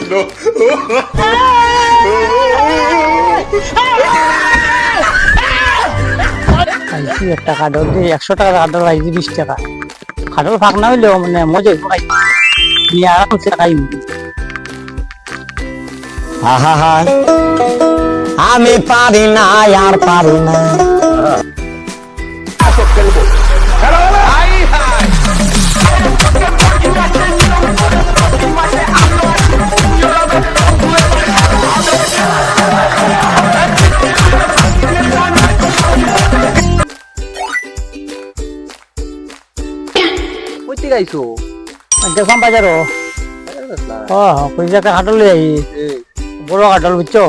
no. খাইছি একটা কাঠল দিয়ে 100 টাকা কাঠল খাইছি 20 টাকা কাঠল ফাঁক না হইলেও মানে মজা খাই নিয়ে আরামসে খাই আহা আমি পারি না আর পারি না কইতে গাইছো দেখলাম বাজারও কই জায়গা কাঠল লই আই বড় কাঠল বুঝছো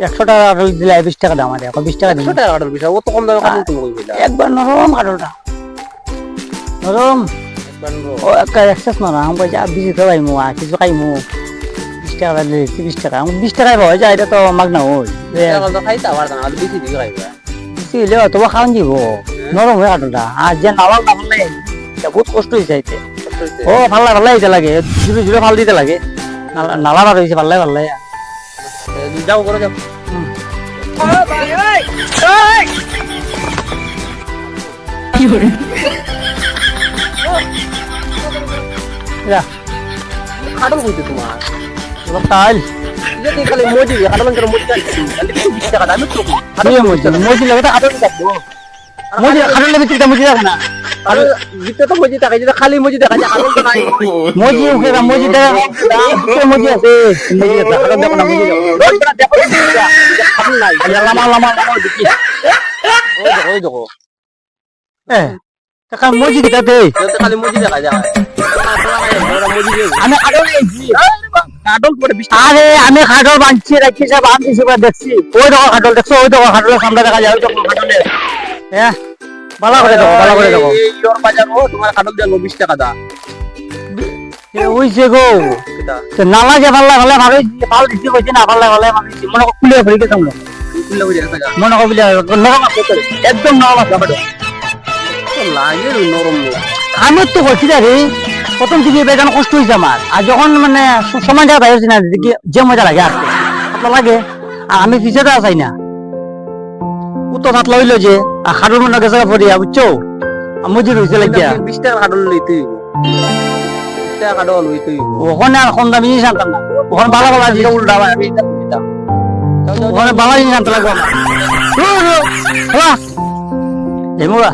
100 টাকা কাঠল দিলে 20 টাকা দাম আছে 20 টাকা দিন 100 টাকা কাটার বিষয় ও তো কম দামে কাটল তুমি কইলা একবার নরম কাঠলটা নরম একবার ও একটা এক্সেস নরম আমি কই যা বিজি তো ভাই মু কিছু খাই মু 20 টাকা দিলে 20 টাকা 20 টাকায় পাওয়া যায় এটা তো মাগনা ওই টাকা তো খাইতা পারতা না বেশি দিকে খাইবা বেশি হইলেও তো খাওয়ান দিব নরম হয়ে কাঠলটা আর যে নালাল না ফেললে বহুত কষ্ট হয়েছে আইতে ও ভাল্লা দিতে লাগে জুড়ে জুড়ে ভাল দিতে লাগে নালা বার হয়েছে ভাল্লাই যাও করে যাও যা কাটল কইতে তোমার তাইল যদি খালি মজি কাটল করে মজি খাইছি তাহলে 20 টাকা দাম তো মজি লাগে তো কাঠল থাকবো মজি কাঠলের ভিতরে মজি থাকে না আর জিতে তো মজি টাকা যেটা খালি মজি দেখা যায় কাটল তো নাই মজি উঠে মজি দেখা মজি আছে মজি আছে কাঠল দেখো না মজি দেখো কাটল নাই লামা দেখি ওই দেখো এ কাকা মজি দিতে দে যেটা খালি মজি দেখা যায় মজি দিয়ে আমি কাঠল এইছি কাটল করে 20 আরে আমি কাঠল বাঁধছি রাখছি সব আমি সব দেখছি ওই দেখো কাঠল দেখছো ওই দেখো কাঠলের সামনে দেখা যায় ওই দেখো কাঠলের হ্যাঁ ভালো করে দেখো এই ওর বাজার ও তোমার কাটল দেবো 20 টাকা দা ওই যে গো কিটা নালা যে ভালো ভালো ভাল দিছি কইছে না ভালো মানে মনে খুলে ফেলে গেছাম কুল্লা হয়ে যায় টাকা মনে কবিলে নরম আছে একদম নরম আছে লাগে নরম আমি তো বলছি রে প্রথম থেকে বেজান কষ্ট হয়েছে আমার আর যখন মানে সময় জায়গা হয়েছে না যে মজা লাগে আসতে আপনার লাগে আর আমি পিছিয়ে চাই না উত্তর হাত লইলো যে হাড়ুর মনে গেছে পড়িয়া বুঝছো মজুর হয়েছে লাগিয়া 20 টাকা কাটল লইতে 20 টাকা কাটল লইতে ওখানে আর কম দামি জিনিস আনতাম না ওখানে ভালো জিনিস উল্টা আমি ওখানে ভালো জিনিস আনতে লাগবো আমার এমুরা